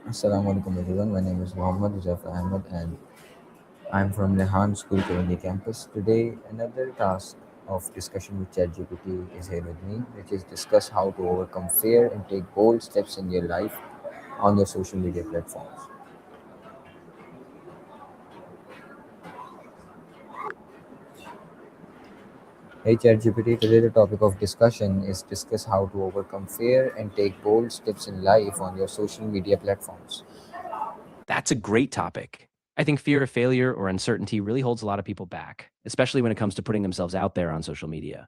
Alaikum everyone. My name is Huzaifah Ahmed and I'm from Rehan School Korangi campus. Today, another task of discussion with ChatGPT is here with me, which is discuss how to overcome fear and take bold steps in your life on your social media platforms. Hey ChatGPT, today the topic of discussion is discuss how to overcome fear and take bold steps in life on your social media platforms. That's a great topic. I think fear of failure or uncertainty really holds a lot of people back, especially when it comes to putting themselves out there on social media.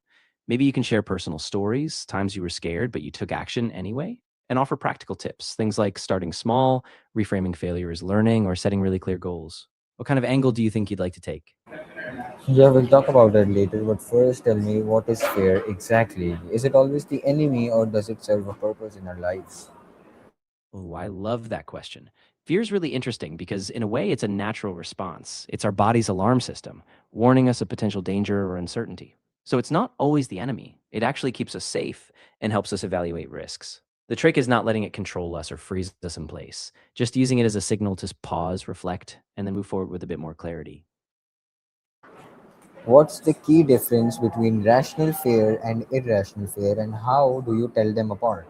Maybe you can share personal stories, times you were scared, but you took action anyway, and offer practical tips, things like starting small, reframing failure as learning, or setting really clear goals. What kind of angle do you think you'd like to take? Yeah, we'll talk about that later, but first tell me what is fear exactly? Is it always the enemy or does it serve a purpose in our lives? Oh, I love that question. Fear is really interesting because, in a way, it's a natural response. It's our body's alarm system, warning us of potential danger or uncertainty. So it's not always the enemy. It actually keeps us safe and helps us evaluate risks. The trick is not letting it control us or freeze us in place, just using it as a signal to pause, reflect, and then move forward with a bit more clarity. What's the key difference between rational fear and irrational fear, and how do you tell them apart?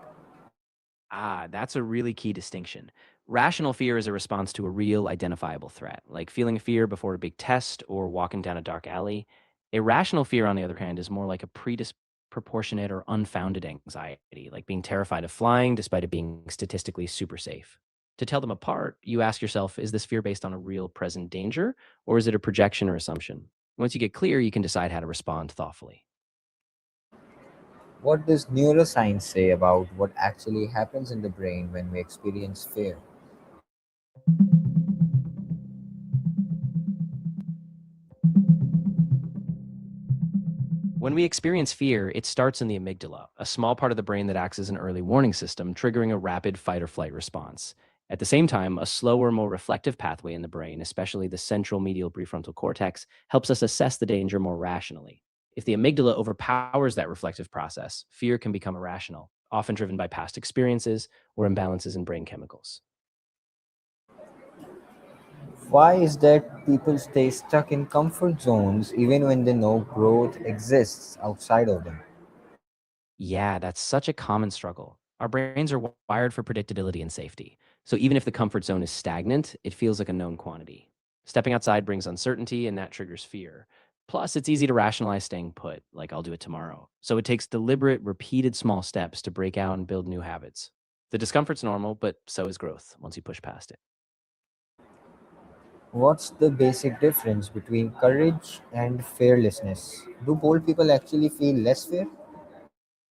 That's a really key distinction. Rational fear is a response to a real identifiable threat, like feeling fear before a big test or walking down a dark alley. Irrational fear, on the other hand, is more like a predisproportionate or unfounded anxiety, like being terrified of flying despite it being statistically super safe. To tell them apart, you ask yourself, is this fear based on a real present danger, or is it a projection or assumption? Once you get clear, you can decide how to respond thoughtfully. What does neuroscience say about what actually happens in the brain when we experience fear? When we experience fear, it starts in the amygdala, a small part of the brain that acts as an early warning system, triggering a rapid fight or flight response. At the same time, a slower, more reflective pathway in the brain, especially the central medial prefrontal cortex, helps us assess the danger more rationally. If the amygdala overpowers that reflective process, fear can become irrational, often driven by past experiences or imbalances in brain chemicals. Why is that people stay stuck in comfort zones even when they know growth exists outside of them? Yeah, that's such a common struggle. Our brains are wired for predictability and safety. So even if the comfort zone is stagnant, it feels like a known quantity. Stepping outside brings uncertainty and that triggers fear. Plus, it's easy to rationalize staying put, like I'll do it tomorrow. So it takes deliberate, repeated small steps to break out and build new habits. The discomfort's normal, but so is growth once you push past it. What's the basic difference between courage and fearlessness? Do bold people actually feel less fear?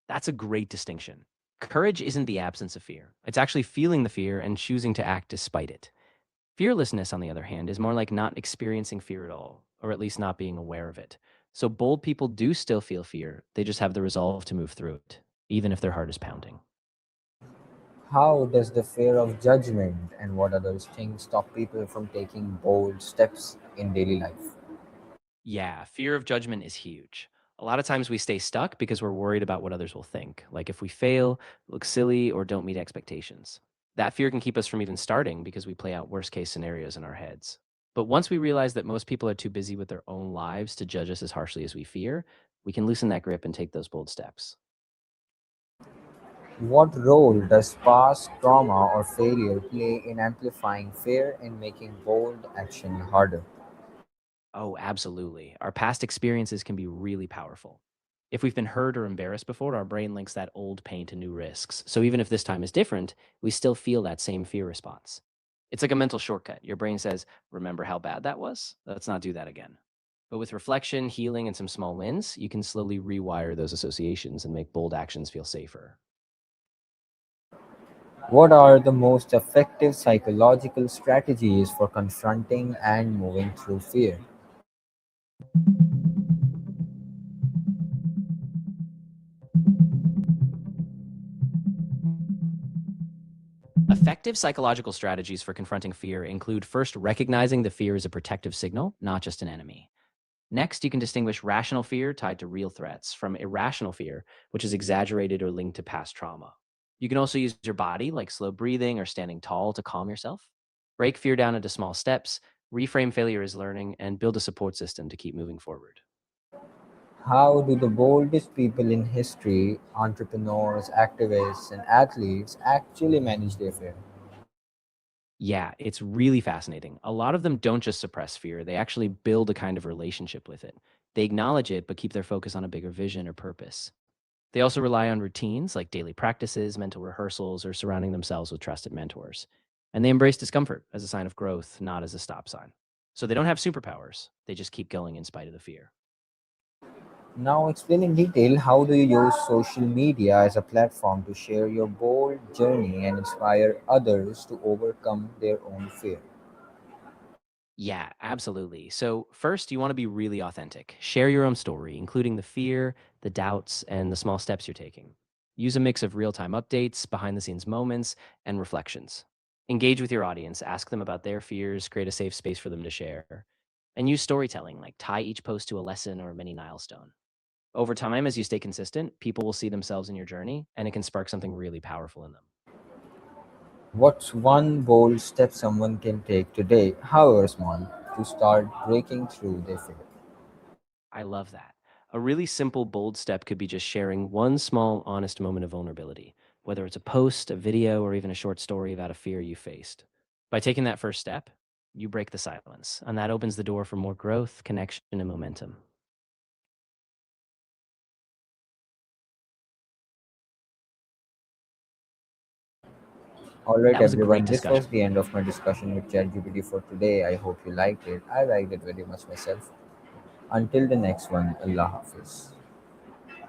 That's a great distinction. Courage isn't the absence of fear, it's actually feeling the fear and choosing to act despite it. Fearlessness, on the other hand, is more like not experiencing fear at all, or at least not being aware of it. So bold people do still feel fear. They just have the resolve to move through it, even if their heart is pounding. How does the fear of judgment and what other things stop people from taking bold steps in daily life? Yeah, fear of judgment is huge. A lot of times we stay stuck because we're worried about what others will think, like if we fail, look silly, or don't meet expectations. That fear can keep us from even starting because we play out worst case scenarios in our heads. But once we realize that most people are too busy with their own lives to judge us as harshly as we fear, we can loosen that grip and take those bold steps. What role does past trauma or failure play in amplifying fear and making bold action harder? Oh, absolutely. Our past experiences can be really powerful. If we've been hurt or embarrassed before, our brain links that old pain to new risks. So even if this time is different, we still feel that same fear response. It's like a mental shortcut. Your brain says, remember how bad that was? Let's not do that again. But with reflection, healing, and some small wins, you can slowly rewire those associations and make bold actions feel safer. What are the most effective psychological strategies for confronting and moving through fear? Effective psychological strategies for confronting fear include first recognizing the fear as a protective signal, not just an enemy. Next, you can distinguish rational fear tied to real threats from irrational fear, which is exaggerated or linked to past trauma. You can also use your body, like slow breathing or standing tall, to calm yourself. Break fear down into small steps, reframe failure as learning, and build a support system to keep moving forward. How do the boldest people in history, entrepreneurs, activists, and athletes, actually manage their fear? Yeah, it's really fascinating. A lot of them don't just suppress fear, they actually build a kind of relationship with it. They acknowledge it, but keep their focus on a bigger vision or purpose. They also rely on routines like daily practices, mental rehearsals, or surrounding themselves with trusted mentors. And they embrace discomfort as a sign of growth, not as a stop sign. So they don't have superpowers, they just keep going in spite of the fear. Now, explain in detail how do you use social media as a platform to share your bold journey and inspire others to overcome their own fear? Yeah, absolutely. So, first, you want to be really authentic. Share your own story, including the fear, the doubts, and the small steps you're taking. Use a mix of real time updates, behind the scenes moments, and reflections. Engage with your audience, ask them about their fears, create a safe space for them to share. And use storytelling, like tie each post to a lesson or a mini milestone. Over time, as you stay consistent, people will see themselves in your journey, and it can spark something really powerful in them. What's one bold step someone can take today, however small, to start breaking through their fear? I love that. A really simple, bold step could be just sharing one small, honest moment of vulnerability, whether it's a post, a video, or even a short story about a fear you faced. By taking that first step, you break the silence, and that opens the door for more growth, connection, and momentum. All right, That was a great everyone, this discussion. was the end of my discussion with ChatGPT for today. I hope you liked it. I liked it very much myself. Until the next one, Allah Hafiz.